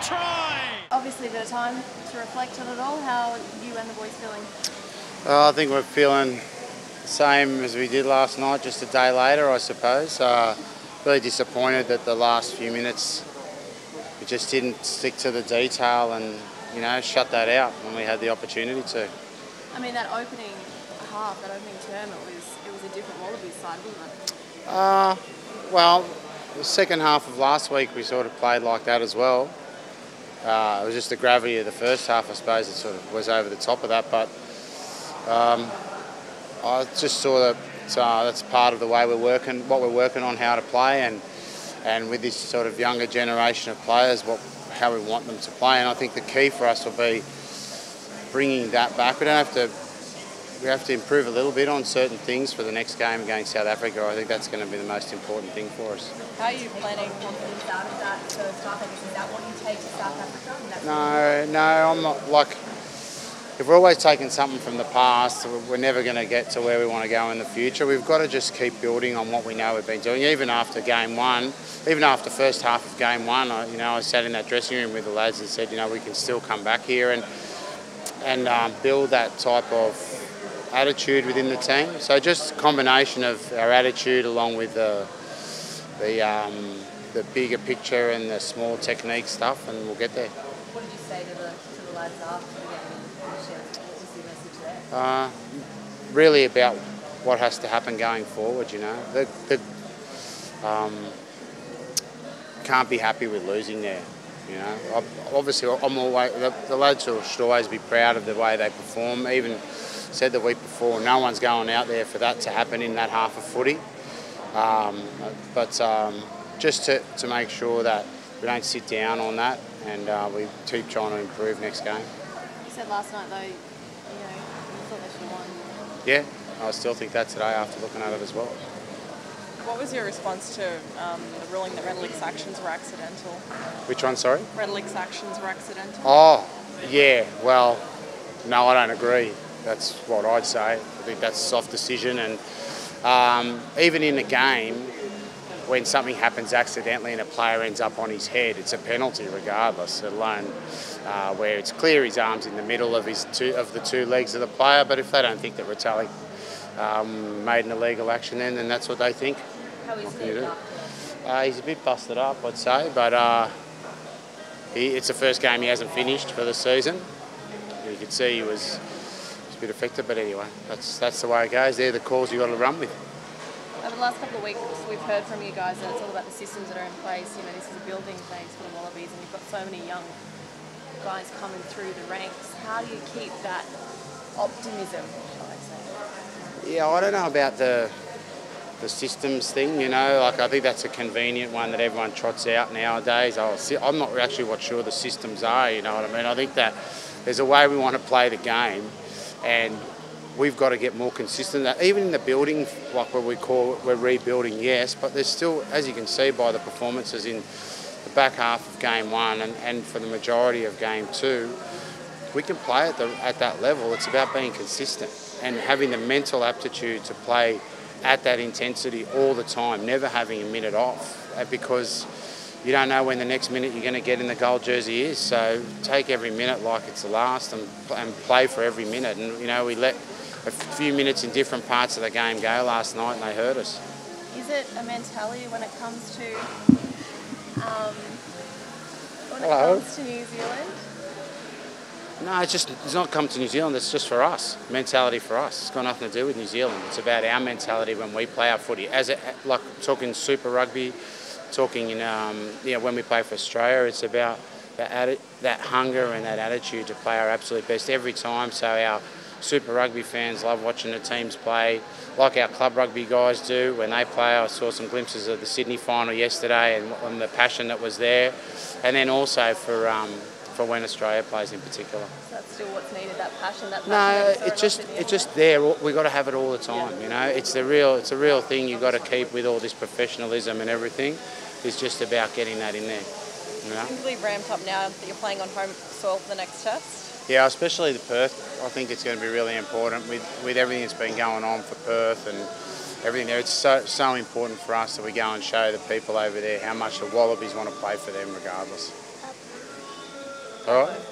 try! Obviously a bit of time to reflect on it all. How are you and the boys feeling? I think we're feeling the same as we did last night, just a day later, I suppose. Really disappointed that the last few minutes we just didn't stick to the detail and, you know, shut that out when we had the opportunity to. I mean, that opening half, that opening term, it was a different Wallabies side, wasn't it? Well, the second half of last week we sort of played like that as well. It was just the gravity of the first half, I suppose, it sort of was over the top of that. But I just saw that that's part of the way we're working, what we're working on, how to play, and with this sort of younger generation of players, how we want them to play. And I think the key for us will be bringing that back. We have to improve a little bit on certain things for the next game against South Africa. I think that's going to be the most important thing for us. How are you planning confidence out of that first half? Is that what you take to South Africa? No, I'm not. Like, if we're always taking something from the past, we're never going to get to where we want to go in the future. We've got to just keep building on what we know we've been doing. Even after game one, even after the first half of game one, I sat in that dressing room with the lads and said, we can still come back here and build that type of attitude within the team. So just a combination of our attitude along with the bigger picture and the small technique stuff, and we'll get there. What did you say to the lads after the game? What was the message there? Really about what has to happen going forward. Can't be happy with losing there. Obviously, the lads should always be proud of the way they perform. Even said the week before, no one's going out there for that to happen in that half of footy. But just to make sure that we don't sit down on that and we keep trying to improve next game. You said last night though, you thought they should have won. Yeah, I still think that today after looking at it as well. What was your response to the ruling that Redlick's actions were accidental? Which one, sorry? Redlick's actions were accidental. Oh, yeah, well, no, I don't agree. That's what I'd say. I think that's a soft decision, and even in a game, when something happens accidentally and a player ends up on his head, it's a penalty regardless, let alone where it's clear his arm's in the middle of the two legs of the player. But if they don't think that Retallick made an illegal action then that's what they think. How is he? He's a bit busted up, I'd say, but it's the first game he hasn't finished for the season. You could see he was a bit affected, but anyway, that's the way it goes. They're the calls you've got to run with. Over the last couple of weeks, we've heard from you guys that it's all about the systems that are in place. This is a building phase for the Wallabies, and you've got so many young guys coming through the ranks. How do you keep that optimism, shall I say? Yeah, I don't know about the systems thing, I think that's a convenient one that everyone trots out nowadays. I'm not actually sure the systems are, you know what I mean? I think that there's a way we want to play the game, and we've got to get more consistent. Even in the building, like what we're rebuilding, yes, but there's still, as you can see by the performances in the back half of game one and for the majority of game two, we can play at that level. It's about being consistent and having the mental aptitude to play at that intensity all the time, never having a minute off, because you don't know when the next minute you're going to get in the gold jersey is. So take every minute like it's the last and play for every minute. And, we let a few minutes in different parts of the game go last night and they hurt us. Is it a mentality when it comes to New Zealand? No, it's not come to New Zealand, it's just for us, mentality for us. It's got nothing to do with New Zealand. It's about our mentality when we play our footy. Like talking Super Rugby, talking when we play for Australia, it's about that hunger and that attitude to play our absolute best every time. So our Super Rugby fans love watching the teams play, like our club rugby guys do when they play. I saw some glimpses of the Sydney final yesterday and the passion that was there, and then also for when Australia plays in particular. So that's still what's needed, that passion, No, it's just there. We've got to have it all the time, It's a real thing you've got to keep with all this professionalism and everything. It's just about getting that in there. Really ramped up now that you're playing on home soil for the next test? Yeah, especially the Perth. I think it's going to be really important with everything that's been going on for Perth and everything there. It's so important for us that we go and show the people over there how much the Wallabies want to play for them regardless. All right.